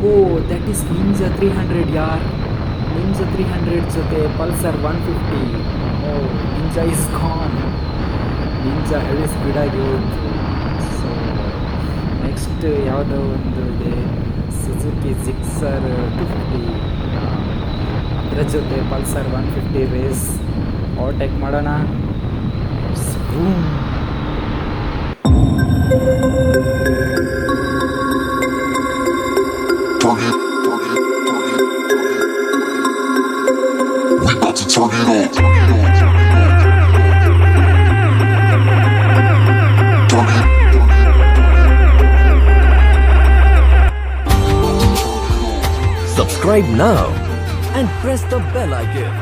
O that is Ninja 300 ಯಾರ್. Ninja 300 ಜೊತೆ Pulsar 150. Oh Ninja is gone. Ninja heavy ಸ್ಪೀಡಾಗಿ ಹೋಯಿತು. ಸೊ ನೆಕ್ಸ್ಟ್ ಯಾವುದೋ ಒಂದು ಇದೆ, ಸುಜುಕಿ ಜಿಕ್ಸರ್ 250. ಅದರ ಜೊತೆ ಪಲ್ಸರ್ 150 ರೇಸ್ ಓವರ್ಟೇಕ್ ಮಾಡೋಣ. Subscribe now and press the bell icon.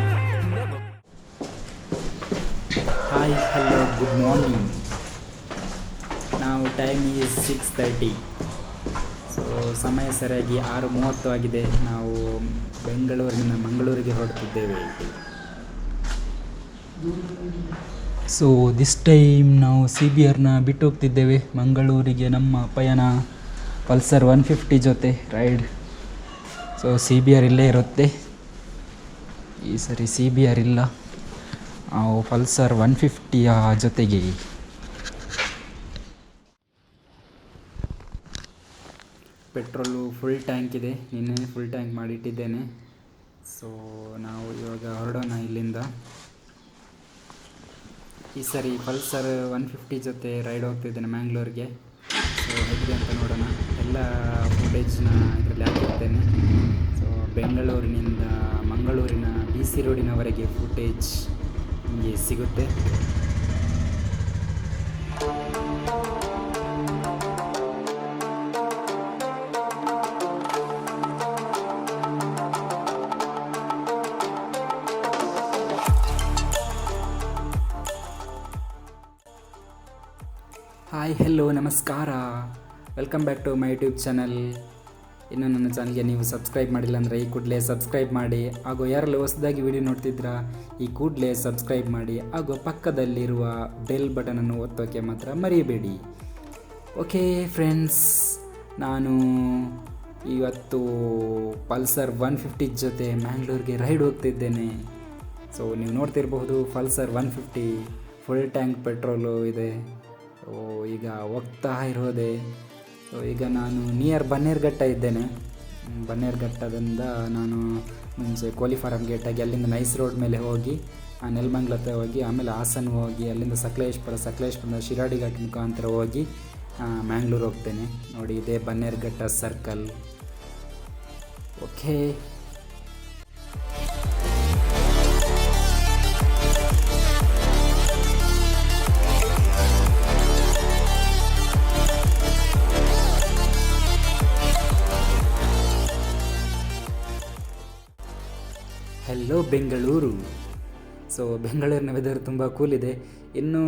Hi, hello, good morning. Now time is 6:30. So ಸಮಯ ಸರಿಯಾಗಿ 6:30 ಆಗಿದೆ. ನಾವು ಬೆಂಗಳೂರಿನ ಮಂಗಳೂರಿಗೆ ಹೊರಡ್ತಿದ್ದೇವೆ. ಸೊ ದಿಸ್ ಟೈಮ್ ನಾವು CBRನ ಬಿಟ್ಟು ಹೋಗ್ತಿದ್ದೇವೆ ಮಂಗಳೂರಿಗೆ. ನಮ್ಮ ಪಯಣ ಪಲ್ಸರ್ 150 ಜೊತೆ ರೈಡ್. ಸೊ CBR ಇಲ್ಲೇ ಇರುತ್ತೆ. ಈ ಸರಿ CBR ಇಲ್ಲ, ನಾವು ಪಲ್ಸರ್ 150ಯ ಜೊತೆಗೆ. ಪೆಟ್ರೋಲು ಫುಲ್ ಟ್ಯಾಂಕ್ ಇದೆ, ನಿನ್ನೆ ಫುಲ್ ಟ್ಯಾಂಕ್ ಮಾಡಿಟ್ಟಿದ್ದೇನೆ. ಸೊ ನಾವು ಇವಾಗ ಹೊರಡೋಣ ಇಲ್ಲಿಂದ. ಈ ಸರಿ ಪಲ್ಸರ್ 150 ಜೊತೆ ರೈಡ್ ಹೋಗ್ತಿದ್ದೇನೆ ಮ್ಯಾಂಗ್ಳೂರಿಗೆ. ಸೊ ಹೇಗಿದೆ ಅಂತ ನೋಡೋಣ. ಎಲ್ಲ ಫುಟೇಜ್ನ ಇದರಲ್ಲಿ ಹಾಕಿರ್ತೇನೆ. ಸೊ ಬೆಂಗಳೂರಿನಿಂದ ಮಂಗಳೂರಿನ BC ರೋಡಿನವರೆಗೆ ಫುಟೇಜ್ ನಿಮಗೆ ಸಿಗುತ್ತೆ. ಹಾಯ್ ಹೆಲೋ ನಮಸ್ಕಾರ, welcome back to my YouTube channel. ಇನ್ನು ನನ್ನ ಚಾನಲ್ಗೆ ನೀವು ಸಬ್ಸ್ಕ್ರೈಬ್ ಮಾಡಿಲ್ಲ ಅಂದರೆ ಈ ಕೂಡಲೇ ಸಬ್ಸ್ಕ್ರೈಬ್ ಮಾಡಿ. ಹಾಗೂ ಯಾರೆಲ್ಲ ಹೊಸದಾಗಿ ವಿಡಿಯೋ ನೋಡ್ತಿದ್ರಾ ಈ ಕೂಡಲೇ ಸಬ್ಸ್ಕ್ರೈಬ್ ಮಾಡಿ. ಹಾಗೂ ಪಕ್ಕದಲ್ಲಿರುವ ಬೆಲ್ ಬಟನನ್ನು ಒತ್ತೋಕೆ ಮಾತ್ರ ಮರಿಬೇಡಿ. ಓಕೆ ಫ್ರೆಂಡ್ಸ್, ನಾನು ಇವತ್ತು ಪಲ್ಸರ್ 150 ಜೊತೆ ಮ್ಯಾಂಗ್ಳೂರಿಗೆ ರೈಡ್ ಹೋಗ್ತಿದ್ದೇನೆ. ಸೊ ನೀವು ನೋಡ್ತಿರಬಹುದು ಪಲ್ಸರ್ 150 ಫುಲ್ ಟ್ಯಾಂಕ್ ಪೆಟ್ರೋಲು ಇದೆ. ಈಗ ಹೋಗ್ತಾ ಇರೋದೆ. ಸೊ ಈಗ ನಾನು ನಿಯರ್ ಬನ್ನೇರುಘಟ್ಟ ಇದ್ದೇನೆ. ಬನ್ನೇರುಘಟ್ಟದಿಂದ ನಾನು ಮುಂಚೆ ಕೋಳಿ ಫಾರಂ ಗೇಟಾಗಿ ಅಲ್ಲಿಂದ ನೈಸ್ ರೋಡ್ ಮೇಲೆ ಹೋಗಿ ನೆಲಮಂಗಲ ಹೋಗಿ ಆಮೇಲೆ ಹಾಸನ ಹೋಗಿ ಅಲ್ಲಿಂದ ಸಕಲೇಶ್ಪುರದ ಶಿರಾಡಿ ಘಾಟ್ ಮುಖಾಂತರ ಹೋಗಿ ಮ್ಯಾಂಗ್ಳೂರು ಹೋಗ್ತೇನೆ. ನೋಡಿ ಇದೇ Bannerghatta circle. Okay, hello Bengaluru. So ಬೆಂಗಳೂರಿನ ವೆದರ್ ತುಂಬ ಕೂಲ್ ಇದೆ. ಇನ್ನೂ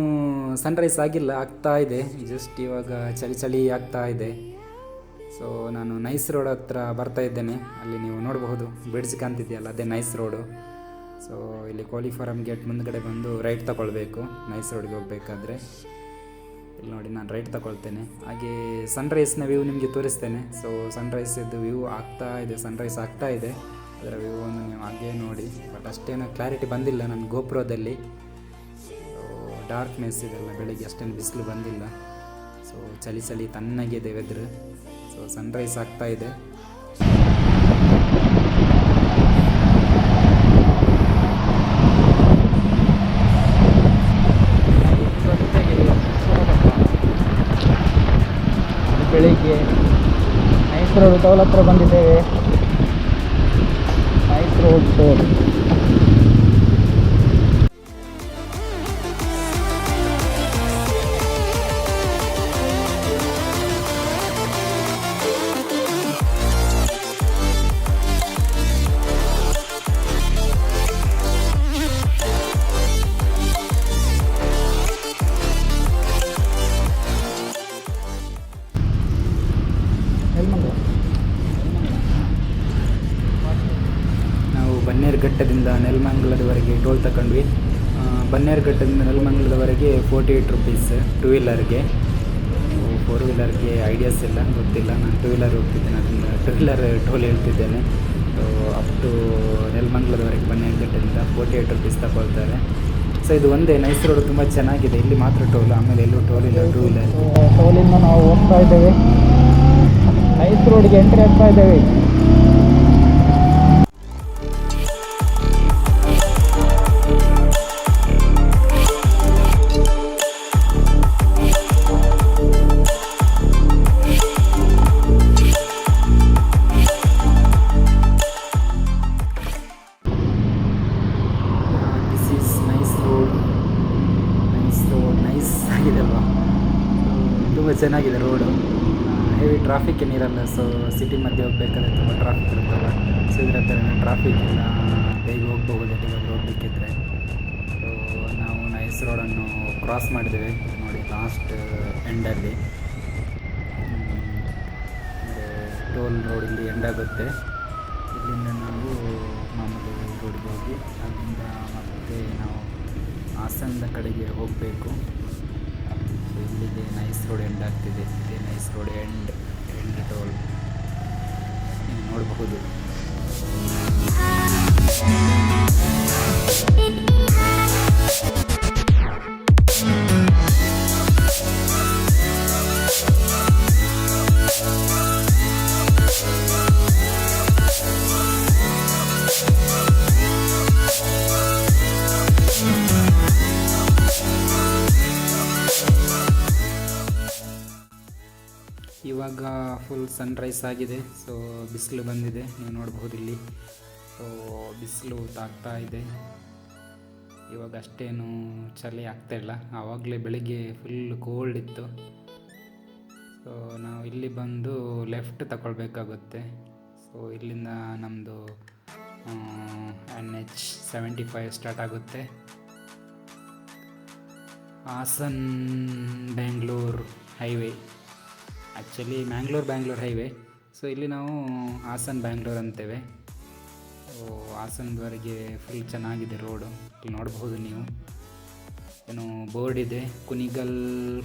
ಸನ್ರೈಸ್ ಆಗಿಲ್ಲ, ಆಗ್ತಾ ಇದೆ. ಜಸ್ಟ್ ಇವಾಗ ಚಳಿ ಆಗ್ತಾ ಇದೆ. ಸೊ ನಾನು ನೈಸ್ ರೋಡ್ ಹತ್ರ ಬರ್ತಾ ಇದ್ದೇನೆ. ಅಲ್ಲಿ ನೀವು ನೋಡಬಹುದು ಬ್ರಿಡ್ಜ್ ಕಾಣ್ತಿದೆಯಲ್ಲ, ಅದೇ ನೈಸ್ ರೋಡು. ಸೊ ಇಲ್ಲಿ ಕೋಳಿ ಫಾರಂ ಗೇಟ್ ಮುಂದ್ಗಡೆ ಬಂದು ರೈಟ್ ತಗೊಳ್ಬೇಕು ನೈಸ್ ರೋಡ್ಗೆ ಹೋಗಬೇಕಾದ್ರೆ. ಇಲ್ಲಿ ನೋಡಿ ನಾನು ರೈಟ್ ತಗೊಳ್ತೇನೆ. ಹಾಗೆ ಸನ್ರೈಸ್ನ ವ್ಯೂ ನಿಮಗೆ ತೋರಿಸ್ತೇನೆ. ಸೊ ಸನ್ರೈಸಿದ್ದು ವ್ಯೂ ಸನ್ರೈಸ್ ಆಗ್ತಾ ಇದೆ. ಅದರ ವ್ಯೂವನ್ನು ನೀವು ಹಾಗೇ ನೋಡಿ. ಬಟ್ ಅಷ್ಟೇನು ಕ್ಲಾರಿಟಿ ಬಂದಿಲ್ಲ ನನ್ನ ಗೋಪ್ರೋದಲ್ಲಿ. ಡಾರ್ಕ್ನೆಸ್ ಇದೆಲ್ಲ, ಬೆಳಿಗ್ಗೆ ಅಷ್ಟೇನು ಬಿಸಿಲು ಬಂದಿಲ್ಲ. ಸೊ ಚಳಿ ತಣ್ಣಗಿದೆ ವೆದರ್. ಸೊ ಸನ್ರೈಸ್ ಆಗ್ತಾ ಇದೆ. ಬೆಳಿಗ್ಗೆ ನೈಸ್ ರೋಡ್ ಟೋಲ್ ಹತ್ರ ಬಂದಿದ್ದೇವೆ. Nice road toll. ನಾವು ಬನ್ನೇರುಘಟ್ಟದಿಂದ ನೆಲಮಂಗಲದವರೆಗೆ ಟೋಲ್ ತಗೊಂಡ್ವಿ. ಬನ್ನೇರುಘಟ್ಟದಿಂದ ನೆಲಮಂಗಲದವರೆಗೆ 48 ರೂಪೀಸ್ ಟೂ ವೀಲರ್ಗೆ, ಫೋರ್ ವೀಲರ್ಗೆ ಐಡಿಯಾಸ್ ಇಲ್ಲ, ಗೊತ್ತಿಲ್ಲ. ನಾನು ಟೂ ವೀಲರ್ ಹೋಗ್ತಿದ್ದೇನೆ, ಅದರಿಂದ ಟೂ ವೀಲರ್ ಟೋಲ್ ಹೇಳ್ತಿದ್ದೇನೆ. ಸೊ ಅಪ್ ಟು ನೆಲಮಂಗಲದವರೆಗೆ 12 ಗಂಟೆಯಿಂದ 48 ರುಪೀಸ್ ತಗೊಳ್ತಾರೆ. ಸೊ ಇದು ಒಂದೇ ನೈಸ್ ರೋಡ್, ತುಂಬ ಚೆನ್ನಾಗಿದೆ. ಇಲ್ಲಿ ಮಾತ್ರ ಟೋಲ್, ಆಮೇಲೆ ಎಲ್ಲೂ ಟೋಲ್ ಇಲ್ಲ ಟೂ ವೀಲರ್. ಟೋಲಿಂದ ನಾವು ಹೋಗ್ತಾ ಇದ್ದೇವೆ, ನೈಸ್ ರೋಡ್ಗೆ ಎಂಟ್ರಿ ಆಗ್ತಾ ಇದ್ದೇವೆ. This is nice road. Nice ಆಗಿದೆ ಅಲ್ವಾ? ತುಂಬ ಚೆನ್ನಾಗಿದೆ ರೋಡು. ಹೆವಿ ಟ್ರಾಫಿಕ್ ಏನಿರಲ್ಲ. ಸೊ ಸಿಟಿ ಮಧ್ಯೆ ಹೋಗ್ಬೇಕಾದ್ರೆ ತುಂಬ ಟ್ರಾಫಿಕ್ ಇರುತ್ತಲ್ಲ. ಸೊ ಇದ್ರ ಹತ್ರ ಟ್ರಾಫಿಕ್ ಇಲ್ಲ, ಬೇಗ ಹೋಗ್ಬೋದು ಎಲ್ಲಿಗಾದ್ರೂ ಹೋಗ್ಬೇಕಿದ್ರೆ. ಸೊ ನಾವು ನೈಸ್ ರೋಡನ್ನು ಕ್ರಾಸ್ ಮಾಡಿದ್ದೇವೆ ನೋಡಿ, ಲಾಸ್ಟ್ ಎಂಡಲ್ಲಿ. ಟೋಲ್ ರೋಡ್ ಇಲ್ಲಿ ಎಂಡ್ ಆಗುತ್ತೆ. ಇಲ್ಲಿಂದ ನಾವು ಮಾಮೂಲಿ ರೋಡಿಗೆ ಹೋಗಿ ಅಲ್ಲಿಂದ ಮತ್ತೆ ನಾವು ಹಾಸನದ ಕಡೆಗೆ ಹೋಗಬೇಕು. ಸೊ ಇಲ್ಲಿಗೆ ನೈಸ್ ರೋಡ್ ಎಂಡ್ ಆಗ್ತಿದೆ. ಇದೇ ನೈಸ್ ರೋಡ್ ಎಂಡ್ ಟೋಲ್ ನೀವು ನೋಡಬಹುದು. ಇವಾಗ ಫುಲ್ ಸನ್ರೈಸ್ ಆಗಿದೆ. ಸೊ ಬಿಸಿಲು ಬಂದಿದೆ, ನೀವು ನೋಡ್ಬೋದು ಇಲ್ಲಿ. ಸೊ ಬಿಸಿಲು ತಾಗ್ತಾ ಇದೆ. ಇವಾಗ ಅಷ್ಟೇನು ಚಳಿ ಆಗ್ತಾಯಿಲ್ಲ, ಆವಾಗಲೇ ಬೆಳಿಗ್ಗೆ ಫುಲ್ ಕೋಲ್ಡ್ ಇತ್ತು. ಸೊ ನಾವು ಇಲ್ಲಿ ಬಂದು ಲೆಫ್ಟ್ ತಗೊಳ್ಬೇಕಾಗುತ್ತೆ. ಸೊ ಇಲ್ಲಿಂದ ನಮ್ಮದು NH75 ಸ್ಟಾರ್ಟ್ ಆಗುತ್ತೆ. Hassan Bengaluru highway, actually Bangalore highway. So ಇಲ್ಲಿ ನಾವು ಹಾಸನ್ ಬ್ಯಾಂಗ್ಳೂರ್ ಅಂತೇವೆ. ಸೊ ಹಾಸನದವರೆಗೆ ಫುಲ್ ಚೆನ್ನಾಗಿದೆ ರೋಡು. ಇಲ್ಲಿ ನೋಡ್ಬೋದು ನೀವು, ಏನು ಬೋರ್ಡ್ ಇದೆ, Kunigal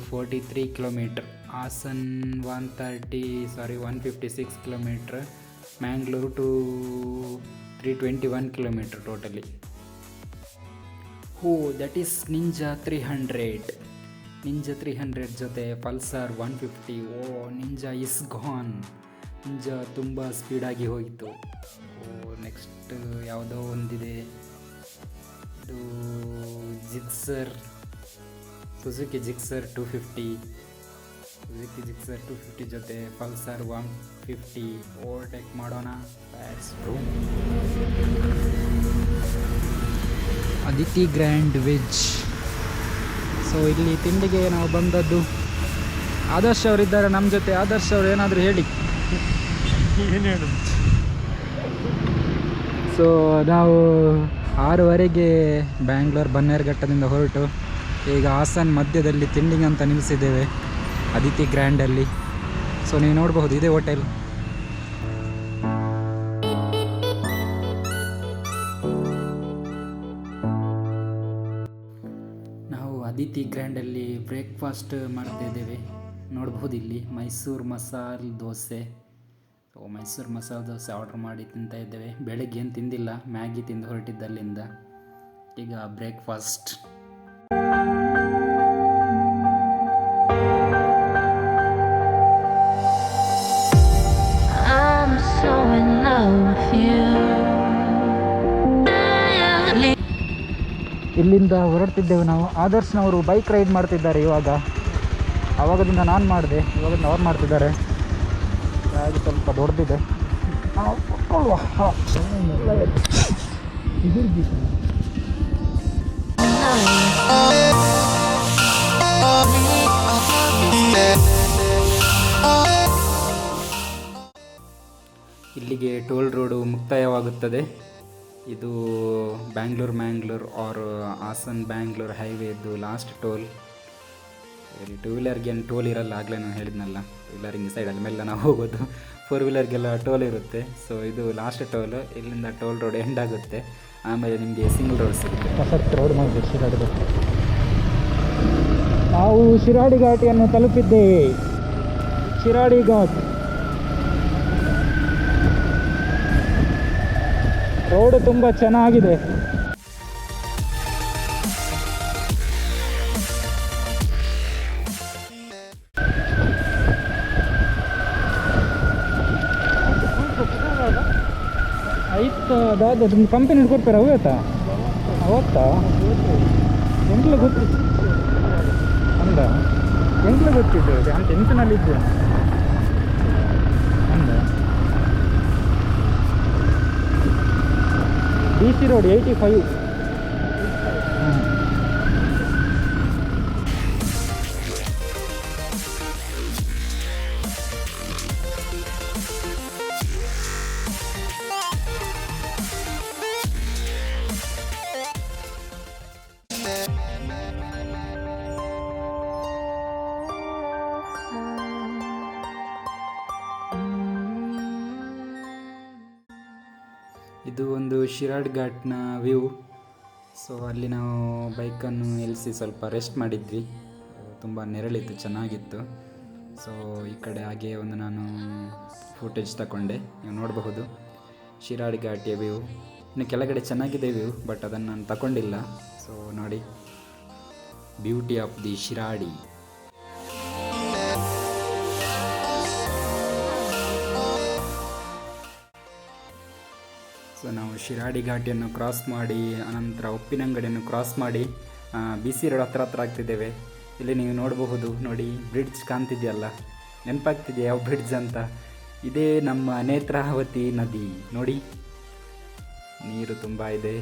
43 kilometre, Hassan 156 kilometre, Mangalore to 321 kilometre totally. That is Ninja 300 ಜೊತೆ Pulsar 150. Ninja is gone. Ninja ತುಂಬ ಸ್ಪೀಡಾಗಿ ಹೋಯಿತು. ನೆಕ್ಸ್ಟ್ ಯಾವುದೋ ಒಂದಿದೆ, ಇದು ಜಿಕ್ಸರ್, ಸುಜುಕಿ ಜಿಕ್ಸರ್ 250 ಜೊತೆ ಪಲ್ಸರ್ 150 ಓವರ್ಟೇಕ್ ಮಾಡೋಣ. Aditi grand veg. ಸೊ ಇಲ್ಲಿ ತಿಂಡಿಗೆ ನಾವು ಬಂದದ್ದು. ಆದರ್ಶ್ ಅವರಿದ್ದಾರೆ ನಮ್ಮ ಜೊತೆ. ಆದರ್ಶ್ ಅವರು ಏನಾದರೂ ಹೇಳಿ. ಸೊ ನಾವು 6:15ಗೆ ಬ್ಯಾಂಗ್ಳೂರ್ ಬನ್ನೇರುಘಟ್ಟದಿಂದ ಹೊರಟು ಈಗ ಹಾಸನ್ ಮಧ್ಯದಲ್ಲಿ ತಿಂಡಿಗೆ ಅಂತ ನಿಲ್ಲಿಸಿದ್ದೇವೆ, ಅದಿತಿ ಗ್ರ್ಯಾಂಡಲ್ಲಿ. ಸೊ ನೀವು ನೋಡಬಹುದು, ಇದೇ ಹೋಟೆಲ್. ಅದಿತಿ ಗ್ರ್ಯಾಂಡಲ್ಲಿ ಬ್ರೇಕ್ಫಾಸ್ಟ್ ಮಾಡ್ತಾಯಿದ್ದೇವೆ. ನೋಡ್ಬೋದು ಇಲ್ಲಿ ಮೈಸೂರು ಮಸಾಲೆ ದೋಸೆ. ಸೊ ಮೈಸೂರು ಮಸಾಲೆ ದೋಸೆ ಆರ್ಡ್ರ್ ಮಾಡಿ ತಿಂತಾ ಇದ್ದೇವೆ. ಬೆಳಗ್ಗೆ ಏನು ತಿಂದಿಲ್ಲ, ಮ್ಯಾಗಿ ತಿಂದು ಹೊರಟಿದ್ದಲ್ಲಿಂದ. ಈಗ ಬ್ರೇಕ್ಫಾಸ್ಟ್. ಇಲ್ಲಿಂದ ಹೊರಡ್ತಿದ್ದೇವೆ ನಾವು. ಆದರ್ಶ್ನವರು ಬೈಕ್ ರೈಡ್ ಮಾಡ್ತಿದ್ದಾರೆ ಇವಾಗ. ಆವಾಗದಿಂದ ನಾನು ಮಾಡಿದೆ, ಇವಾಗಿಂದ ಅವ್ರು ಮಾಡ್ತಿದ್ದಾರೆ. ಹಾಗೆ ಸ್ವಲ್ಪ ದೊಡ್ಡದಿದೆ. ಇಲ್ಲಿಗೆ ಟೋಲ್ ರೋಡು ಮುಕ್ತಾಯವಾಗುತ್ತದೆ. ಇದು ಬ್ಯಾಂಗ್ಳೂರ್ ಆರ್ ಹಾಸನ್ ಬ್ಯಾಂಗ್ಳೂರ್ ಹೈವೇದು ಲಾಸ್ಟ್ ಟೋಲ್. ಇಲ್ಲಿ ಟೂ ವೀಲರ್ಗೆ ಏನು ಟೋಲ್ ಇರಲ್ಲ, ಆಗಲೇ ನಾನು ಹೇಳಿದ್ನಲ್ಲ, ಟೂ ವೀಲರ್ ಹಿಂಗೆ ಸೈಡಲ್ಲಿ ಮೇಲೆ ನಾವು ಹೋಗೋದು. ಫೋರ್ ವೀಲರ್ಗೆಲ್ಲ ಟೋಲ್ ಇರುತ್ತೆ. ಸೊ ಇದು ಲಾಸ್ಟ್ ಟೋಲು. ಇಲ್ಲಿಂದ ಟೋಲ್ ರೋಡ್ ಎಂಡ್ ಆಗುತ್ತೆ, ಆಮೇಲೆ ನಿಮಗೆ ಸಿಂಗಲ್ ರೋಡ್ ಸಿಗುತ್ತೆ. ಹೊಸ ರೋಡ್ ಮಾಡಿದೆ ಶಿರಾಡಿ. ನಾವು ಶಿರಾಡಿ ಘಾಟಿಯನ್ನು ತಲುಪಿದ್ದೇವೆ. ಶಿರಾಡಿ ಘಾಟ್. ರೋಡು ತುಂಬ ಚೆನ್ನಾಗಿದೆ. ಆಯ್ತು ದಾದ ನಿಮ್ಮ ಕಂಪನಿ ಕೊಡ್ತಾರೆ ಅವತ್ತಾ ಅವತ್ತಾ ಎಂಟ್ಲು ಗೊತ್ತಿತ್ತು ಅಂದ ಎಂಟ್ಲು ಗೊತ್ತಿದ್ದು ನಾನು ಟೆನ್ಷನಲ್ಲಿದ್ದೆ ಅಂದ. D C road 85. ಇದು ಒಂದು ಶಿರಾಡಿ ಘಾಟ್ನ ವ್ಯೂ. ಸೊ ಅಲ್ಲಿ ನಾವು ಬೈಕನ್ನು ನಿಲ್ಲಿಸಿ ಸ್ವಲ್ಪ ರೆಸ್ಟ್ ಮಾಡಿದ್ವಿ. ತುಂಬ ನೆರಳಿತ್ತು, ಚೆನ್ನಾಗಿತ್ತು. ಸೊ ಈ ಕಡೆ ಹಾಗೆ ಒಂದು ನಾನು ಫುಟೇಜ್ ತಗೊಂಡೆ, ನೀವು ನೋಡಬಹುದು ಶಿರಾಡಿ ಘಾಟಿಯ ವ್ಯೂ. ಇನ್ನು ಕೆಳಗಡೆ ಚೆನ್ನಾಗಿದೆ ವ್ಯೂ, ಬಟ್ ಅದನ್ನು ನಾನು ತಗೊಂಡಿಲ್ಲ. ಸೊ ನೋಡಿ, beauty of the Shiradi. So ನಾವು ಶಿರಾಡಿ ಘಾಟಿಯನ್ನು ಕ್ರಾಸ್ ಮಾಡಿ ಅನಂತರ ಉಪ್ಪಿನಂಗಡಿಯನ್ನು ಕ್ರಾಸ್ ಮಾಡಿ BC ರೋಡ್ ಹತ್ರ ಆಗ್ತಿದ್ದೇವೆ. ಇಲ್ಲಿ ನೀವು ನೋಡಬಹುದು, ನೋಡಿ ಬ್ರಿಡ್ಜ್ ಕಾಣ್ತಿದೆಯಲ್ಲ, ನೆನಪಾಗ್ತಿದೆಯಾ ಯಾವ ಬ್ರಿಡ್ಜ್ ಅಂತ? ಇದೇ ನಮ್ಮ ನೇತ್ರಾವತಿ ನದಿ. ನೋಡಿ ನೀರು ತುಂಬ ಇದೆ.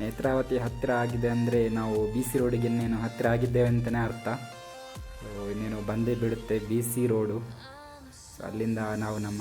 ನೇತ್ರಾವತಿ ಹತ್ತಿರ ಆಗಿದೆ ಅಂದರೆ ನಾವು BC ರೋಡಿಗೆ ಇನ್ನೇನು ಹತ್ತಿರ ಆಗಿದ್ದೇವೆ ಅಂತಲೇ ಅರ್ಥ. ಸೊ ಇನ್ನೇನು ಬಂದೇ ಬಿಡುತ್ತೆ BC ರೋಡು. ಸೊ ಅಲ್ಲಿಂದ ನಾವು ನಮ್ಮ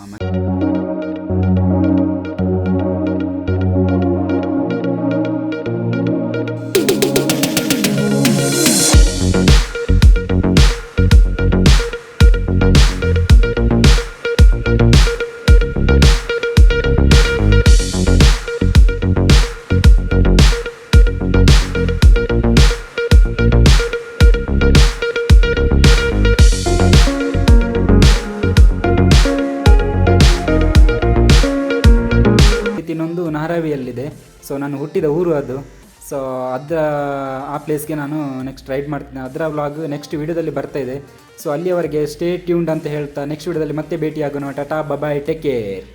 ಇನ್ನೊಂದು ನಾರಾವಿಯಲ್ಲಿದೆ. ಸೊ ನಾನು ಹುಟ್ಟಿದ ಊರು ಅದು. ಸೊ ಆ ಪ್ಲೇಸ್ಗೆ ನಾನು ನೆಕ್ಸ್ಟ್ ರೈಡ್ ಮಾಡ್ತೀನಿ. ಅದರ ವ್ಲಾಗ್ ನೆಕ್ಸ್ಟ್ ವೀಡಿಯೋದಲ್ಲಿ ಬರ್ತಾ ಇದೆ. ಸೊ ಅಲ್ಲಿಯವರೆಗೆ ಸ್ಟೇ ಟ್ಯೂನ್ಡ್ ಅಂತ ಹೇಳ್ತಾ ನೆಕ್ಸ್ಟ್ ವೀಡಿಯೋದಲ್ಲಿ ಮತ್ತೆ ಭೇಟಿಯಾಗೋಣ. ಟಾಟಾ, ಬಾಯ್, ಟೇಕ್ ಕೇರ್.